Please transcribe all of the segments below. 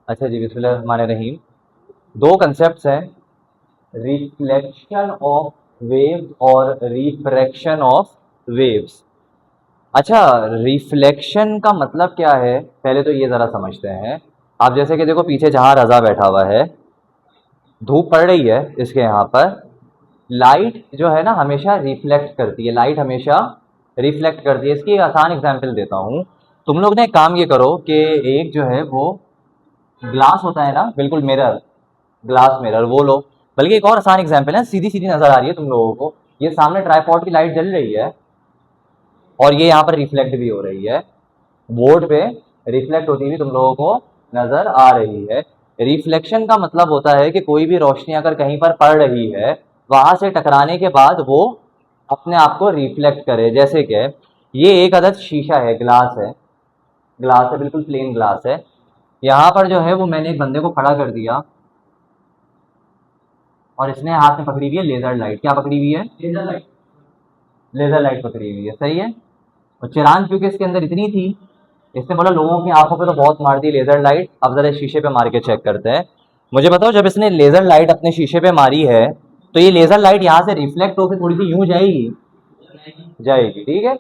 अच्छा जी, बिस्मिल्लाहिर्रहमानिर्रहीम। दो कंसेप्ट्स हैं, रिफ्लेक्शन ऑफ वेव्स और रिफ्रैक्शन ऑफ वेव्स। अच्छा, रिफ्लेक्शन का मतलब क्या है, पहले तो ये ज़रा समझते हैं। आप जैसे कि देखो, पीछे जहाँ रज़ा बैठा हुआ है, धूप पड़ रही है इसके यहाँ पर, लाइट जो है ना हमेशा रिफ्लेक्ट करती है, लाइट हमेशा रिफ्लेक्ट करती है। इसकी एक आसान एग्जांपल देता हूँ। तुम लोग ने एक काम ये करो कि एक जो है वो ग्लास होता है ना, बिल्कुल मिरर, ग्लास मिरर वो लो। बल्कि एक और आसान एग्जांपल है, सीधी सीधी नजर आ रही है तुम लोगों को, ये सामने ट्राइपॉड की लाइट जल रही है और ये यहाँ पर रिफ्लेक्ट भी हो रही है, बोर्ड पे रिफ्लेक्ट होती हुई तुम लोगों को नजर आ रही है। रिफ्लेक्शन का मतलब होता है कि कोई भी रोशनी अगर कहीं पर पड़ रही है, वहां से टकराने के बाद वो अपने आप को रिफ्लेक्ट करे। जैसे कि ये एक अदद शीशा है, ग्लास है, ग्लास है, बिल्कुल प्लेन ग्लास है। यहाँ पर जो है वो मैंने एक बंदे को खड़ा कर दिया और इसने हाथ में पकड़ी हुई है लेजर लाइट। क्या पकड़ी हुई है? Laser light. लेजर लाइट पकड़ी हुई है, सही है। और चिरान क्योंकि इसके अंदर इतनी थी, इसने बोला लोगों की आंखों पे तो बहुत मार दी लेजर लाइट, अब जरा शीशे पे मार के चेक करते हैं। मुझे बताओ, जब इसने लेजर लाइट अपने शीशे पे मारी है तो ये लेजर लाइट यहाँ से रिफ्लेक्ट होकर थोड़ी सी यूं जाएगी, जाएगी, ठीक है।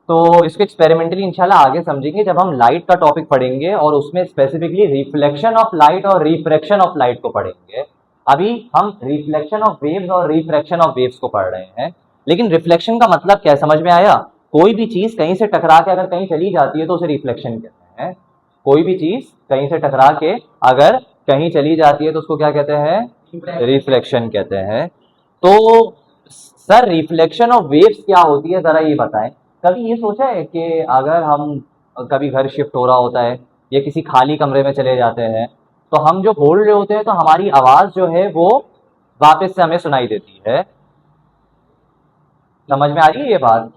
तो इसको एक्सपेरिमेंटली इंशाल्लाह आगे समझेंगे जब हम लाइट का टॉपिक पढ़ेंगे और उसमें स्पेसिफिकली रिफ्लेक्शन ऑफ लाइट और रिफ्रैक्शन ऑफ लाइट को पढ़ेंगे। अभी हम रिफ्लेक्शन ऑफ वेव्स और रिफ्रैक्शन ऑफ वेव्स को पढ़ रहे हैं। लेकिन रिफ्लेक्शन का मतलब क्या है, समझ में आया? कोई भी चीज कहीं से टकरा के अगर कहीं चली जाती है तो उसे रिफ्लेक्शन कहते हैं। कोई भी चीज कहीं से टकरा के अगर कहीं चली जाती है तो उसको क्या कहते हैं? रिफ्लेक्शन कहते हैं। तो सर, रिफ्लेक्शन ऑफ वेव्स क्या होती है, जरा ये बताएं। कभी ये सोचा है कि अगर हम कभी घर शिफ्ट हो रहा होता है या किसी खाली कमरे में चले जाते हैं तो हम जो बोल रहे होते हैं तो हमारी आवाज जो है वो वापस से हमें सुनाई देती है। समझ में आ रही है ये बात?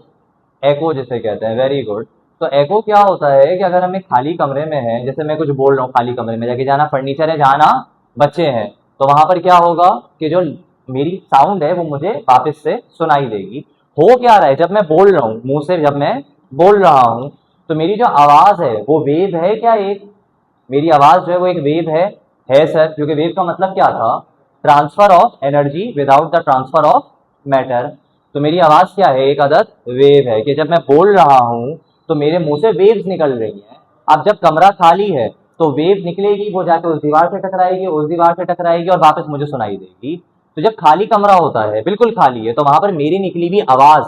एको जिसे कहते हैं, वेरी गुड। तो एको क्या होता है कि अगर हम एक खाली कमरे में हैं, जैसे मैं कुछ बोल रहा हूँ, खाली कमरे में जाके जाना फर्नीचर है, जाना बच्चे हैं, तो वहां पर क्या होगा कि जो मेरी साउंड है वो मुझे वापस से सुनाई देगी। हो क्या रहा है, जब मैं बोल रहा हूँ मुंह से, जब मैं बोल रहा हूँ तो मेरी जो आवाज है वो वेव है क्या? एक मेरी आवाज जो है वो एक वेव है सर, क्योंकि वेव का मतलब क्या था? Transfer of energy without the transfer of matter. तो मेरी आवाज क्या है? एक अदद वेव है कि जब मैं बोल रहा हूं तो मेरे मुंह से वेव्स निकल रही हैं। अब जब कमरा खाली है तो वेव निकलेगी, वो जाके उस दीवार से टकराएगी, उस दीवार से टकराएगी और वापस मुझे सुनाई देगी। तो जब खाली कमरा होता है, बिल्कुल खाली है, तो वहां पर मेरी निकली हुई आवाज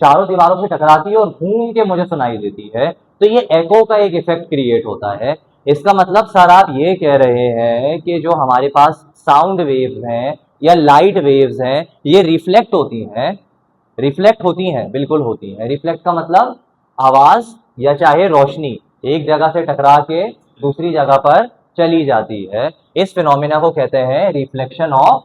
चारों दीवारों से टकराती है और घूम के मुझे सुनाई देती है। तो ये एको का एक इफेक्ट क्रिएट होता है। इसका मतलब सर आप ये कह रहे हैं कि जो हमारे पास साउंड वेव्स हैं या लाइट वेव्स हैं, ये रिफ्लेक्ट होती हैं? रिफ्लेक्ट होती हैं, बिल्कुल होती हैं। रिफ्लेक्ट का मतलब आवाज या चाहे रोशनी एक जगह से टकरा के दूसरी जगह पर चली जाती है। इस फिनोमिना को कहते हैं रिफ्लेक्शन ऑफ।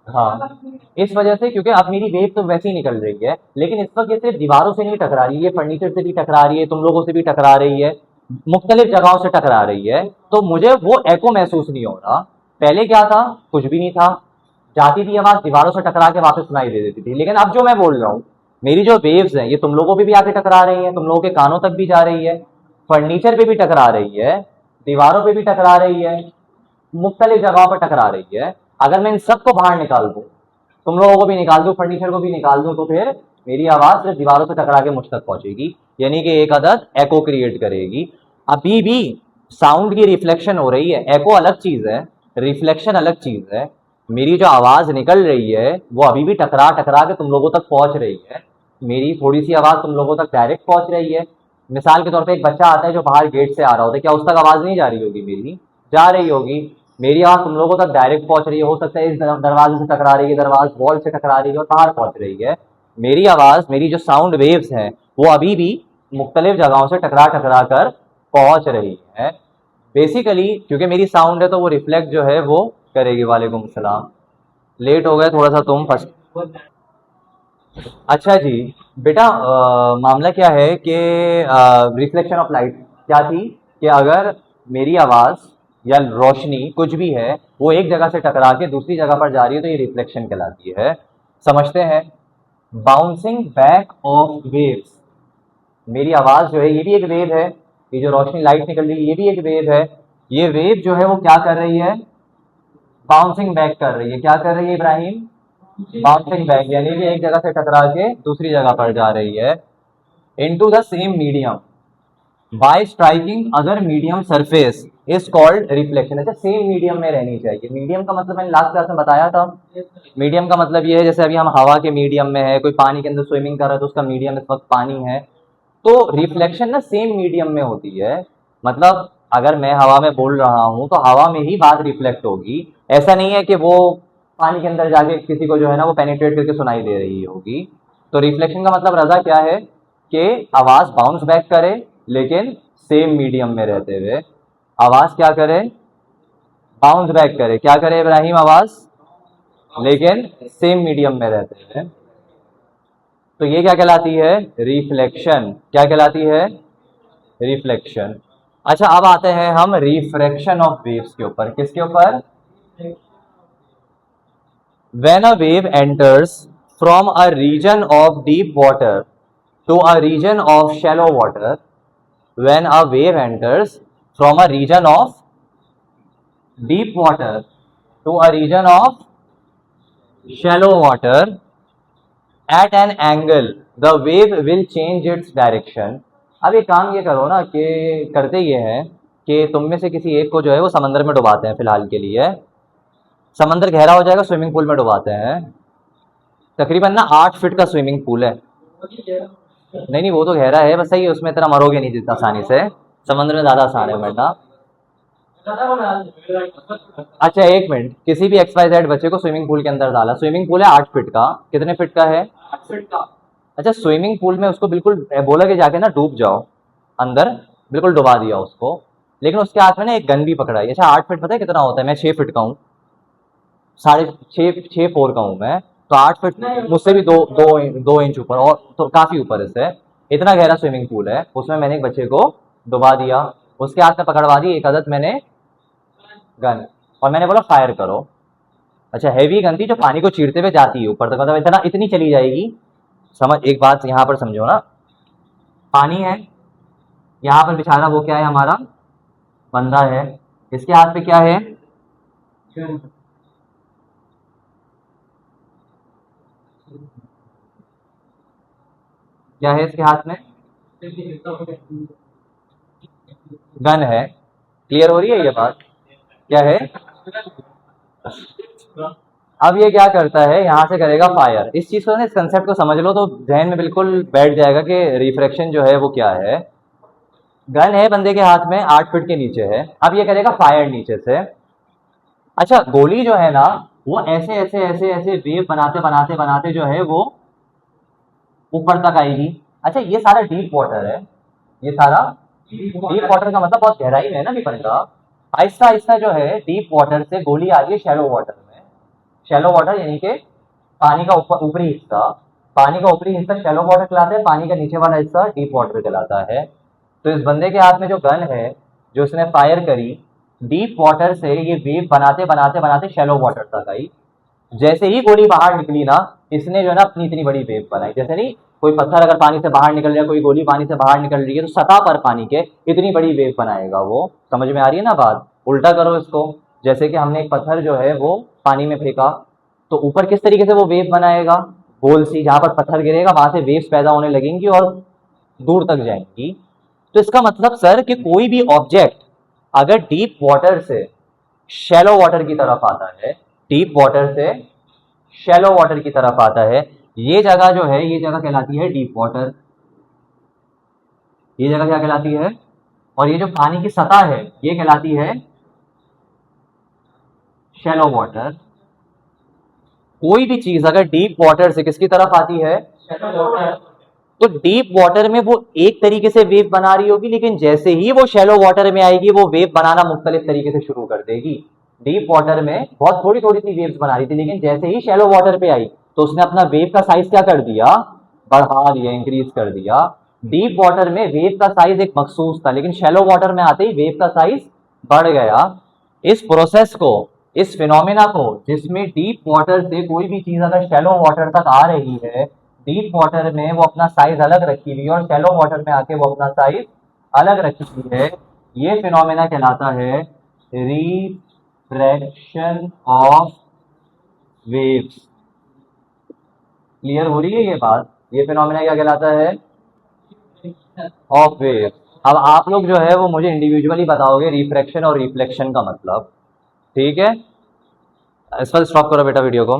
हाँ, इस वजह से, क्योंकि अब मेरी वेव तो वैसे ही निकल रही है, लेकिन इस वक्त ये सिर्फ दीवारों से नहीं टकरा रही है, फर्नीचर से भी टकरा रही है, तुम लोगों से भी टकरा रही है, मुख्तलिफ जगहों से टकरा रही है। तो मुझे वो एको महसूस नहीं हो रहा। पहले क्या था? कुछ भी नहीं था, जाती थी आवाज, दीवारों से टकरा के वापस सुनाई दे देती थी। लेकिन अब जो मैं बोल रहा हूँ, मेरी जो वेव्स हैं ये तुम लोगों पे भी आके टकरा रही है, तुम लोगों के कानों तक भी जा रही है, फर्नीचर पे भी टकरा रही है, दीवारों पे भी टकरा रही है, मुख्तलिफ जगहों पर टकरा रही है। अगर मैं इन सबको बाहर निकाल दूं, तुम लोगों को भी निकाल दूं, फर्नीचर को भी निकाल दूं, तो फिर मेरी आवाज सिर्फ दीवारों से टकरा के मुझ तक पहुंचेगी, यानी कि एक अदद एको क्रिएट करेगी। अभी भी साउंड की रिफ्लेक्शन हो रही है, एको अलग चीज है, रिफ्लेक्शन अलग चीज है। मेरी जो आवाज निकल रही है वो अभी भी टकरा टकरा के तुम लोगों तक पहुंच रही है। मेरी थोड़ी सी आवाज तुम लोगों तक डायरेक्ट पहुंच रही है। मिसाल के तौर पे एक बच्चा आता है जो बाहर गेट से आ रहा होता है, क्या उस तक आवाज नहीं जा रही होगी? मेरी जा रही होगी। मेरी आवाज तुम लोगों तक डायरेक्ट पहुंच रही है, हो सकता है इस दरवाजे से टकरा रही है, दरवाज वॉल से टकरा रही है और बाहर पहुंच रही है। मेरी आवाज, मेरी जो साउंड वेव्स हैं वो अभी भी मुख्तलिफ जगहों से टकरा टकरा कर पहुंच रही है। बेसिकली क्योंकि मेरी साउंड है तो वो रिफ्लेक्ट जो है वो करेगी। वालेकुम सलाम। लेट हो गए थोड़ा सा तुम फर्स्ट। अच्छा जी, बेटा मामला क्या है कि रिफ्लेक्शन ऑफ लाइट क्या थी कि अगर मेरी आवाज या रोशनी कुछ भी है वो एक जगह से टकरा के दूसरी जगह पर जा रही है तो ये रिफ्लेक्शन कहलाती है। समझते हैं। बाउंसिंग बैक ऑफ वेव्स, मेरी आवाज जो है ये भी एक वेव है, ये जो रोशनी लाइट निकल रही है ये भी एक वेव है। ये वेव जो है वो क्या कर रही है, बाउंसिंग बैक कर रही है। क्या कर रही है इब्राहिम, बाउंसिंग बैक, यानी कि एक जगह से टकरा के दूसरी जगह पर जा रही है into the same medium bye striking other medium surface is called reflection. अच्छा, सेम मीडियम में रहनी चाहिए। मीडियम का मतलब मैंने लास्ट क्लास में बताया था। मीडियम का मतलब ये है जैसे अभी हम हवा के मीडियम में है, कोई पानी के अंदर स्विमिंग कर रहा है तो उसका मीडियम इस वक्त पानी है। तो रिफ्लेक्शन ना सेम मीडियम में होती है। मतलब अगर मैं हवा में बोल रहा हूं तो हवा में ही बात रिफ्लेक्ट होगी। ऐसा नहीं है कि वो पानी के अंदर जाके किसी को जो है ना वो पेनिट्रेट करके सुनाई दे रही होगी। तो रिफ्लेक्शन का मतलब रजा क्या है कि आवाज बाउंस बैक करे लेकिन सेम मीडियम में रहते हुए। आवाज क्या करे, बाउंस बैक करे। क्या करे इब्राहिम, आवाज लेकिन सेम मीडियम में रहते हुए। तो ये क्या कहलाती है, रिफ्लेक्शन। क्या कहलाती है, रिफ्लेक्शन। अच्छा, अब आते हैं हम रिफ्रैक्शन ऑफ वेव्स के ऊपर। किसके ऊपर, when a wave enters from a region of deep water to a region of shallow water, when a wave enters from a region of deep water to a region of shallow water at an angle the wave will change its direction. अब एक काम ये करो ना कि करते ये है कि तुम में से किसी एक को जो है वो समंदर में डुबाते हैं फिलहाल के लिए। समंदर गहरा हो जाएगा, स्विमिंग पूल में डुबाते हैं। तकरीबन ना 8 फीट का स्विमिंग पूल है। नहीं नहीं, वो तो गहरा है, बस सही है, उसमें तेरा मरोगे नहीं जितना आसानी से। समंदर में ज्यादा आसान है मरना। अच्छा एक मिनट, किसी भी XYZ बच्चे को स्विमिंग पूल के अंदर डाला। स्विमिंग पूल है 8 फीट का, कितने फीट का है, 8 फीट का। अच्छा, स्विमिंग पूल में उसको बिल्कुल बोला कि जाके ना डूब जाओ अंदर, बिल्कुल डुबा दिया उसको। लेकिन उसके हाथ में ना एक गन भी पकड़ाई। अच्छा 8 फीट पता है कितना होता है, मैं 6 फीट का हूँ, 6.4 का हूँ मैं। तो 8 फीट मुझसे भी 2 इंच ऊपर, और तो काफी ऊपर इससे। इतना गहरा स्विमिंग पूल है, उसमें मैंने एक बच्चे को डुबा दिया। उसके हाथ में पकड़वा दी एक आदत मैंने गन, और मैंने बोला फायर करो। अच्छा, हैवी गन थी जो पानी को चीरते हुए जाती है ऊपर तक, मतलब इतना इतनी चली जाएगी। समझ, एक बात यहाँ पर समझो ना, पानी है, यहाँ पर बेचारा वो क्या है, हमारा बंदा है, इसके हाथ पे क्या है, क्या है इसके हाथ में, गन है। क्लियर हो रही है ये बात, क्या है। अब ये क्या करता है, यहाँ से करेगा फायर। इस चीज को ना, इस कंसेप्ट को समझ लो तो जहन में बिल्कुल बैठ जाएगा कि रिफ्रैक्शन जो है वो क्या है। गन है बंदे के हाथ में, 8 फीट के नीचे है। अब ये करेगा फायर नीचे से। अच्छा, गोली जो है ना वो ऐसे ऐसे ऐसे ऐसे वेव बनाते बनाते बनाते जो है वो ऊपर तक आएगी। अच्छा, ये सारा डीप वाटर है, ये सारा डीप वाटर का मतलब बहुत गहराई में है ना विपन का। आहिस्ता आहिस्ता जो है डीप वाटर से गोली आ रही है शैलो वाटर में। शैलो वाटर यानी कि पानी का ऊपर ऊपरी हिस्सा। पानी का ऊपरी हिस्सा शैलो वाटर कहलाता है, पानी का नीचे वाला हिस्सा डीप वाटर कहलाता है। तो इस बंदे के हाथ में जो गन है, जो उसने फायर करी, डीप वाटर से ये वेव बनाते बनाते बनाते शैलो वाटर तक आई। जैसे ही गोली बाहर निकली ना, इसने जो है ना अपनी इतनी बड़ी वेव बनाई। जैसे नहीं, कोई पत्थर अगर पानी से बाहर निकल जाए, कोई गोली पानी से बाहर निकल रही है, तो सतह पर पानी के इतनी बड़ी वेव बनाएगा वो। समझ में आ रही है ना बात। उल्टा करो इसको, जैसे कि हमने एक पत्थर जो है वो पानी में फेंका, तो ऊपर किस तरीके से वो वेव बनाएगा, गोल सी, जहां पर पत्थर गिरेगा वहां से वेव्स पैदा होने लगेंगी और दूर तक जाएंगी। तो इसका मतलब सर कि कोई भी ऑब्जेक्ट अगर डीप वाटर से शैलो वाटर की तरफ आता है, डीप वाटर से शैलो वाटर की तरफ आता है, ये जगह जो है ये जगह कहलाती है डीप वाटर। ये जगह क्या कहलाती है, और ये जो पानी की सतह है ये कहलाती है शैलो वाटर। कोई भी चीज अगर डीप वाटर से किसकी तरफ आती है, तो डीप वाटर में वो एक तरीके से वेव बना रही होगी, लेकिन जैसे ही वो शैलो वाटर में आएगी वो वेव बनाना मुख्तलिफ तरीके से शुरू कर देगी। डीप वाटर में बहुत थोड़ी थोड़ी सी वेव्स बना रही थी, लेकिन जैसे ही शैलो वाटर पे आई तो उसने अपना वेव का साइज क्या कर दिया, बढ़ा दिया, इंक्रीज कर दिया। डीप वाटर में वेव का साइज एक मखसूस था, लेकिन शैलो वाटर में आते ही वेव का साइज बढ़ गया। इस प्रोसेस को, इस फिनोमिना को, जिसमें डीप वाटर से कोई भी चीज अगर शैलो वाटर तक आ रही है, डीप वाटर में वो अपना साइज अलग रखी हुई है और शैलो वाटर में आके वो अपना साइज अलग रखी हुई है। ये फिनोमेना कहलाता है रिफ्रैक्शन ऑफ वेव्स। क्लियर हो रही है ये बात? ये फिनोमेना क्या कहलाता है? Of wave. अब आप लोग जो है वो मुझे इंडिविजुअली बताओगे रिफ्रैक्शन और रिफ्लेक्शन का मतलब। ठीक है, इस पर स्टॉप करो बेटा वीडियो को।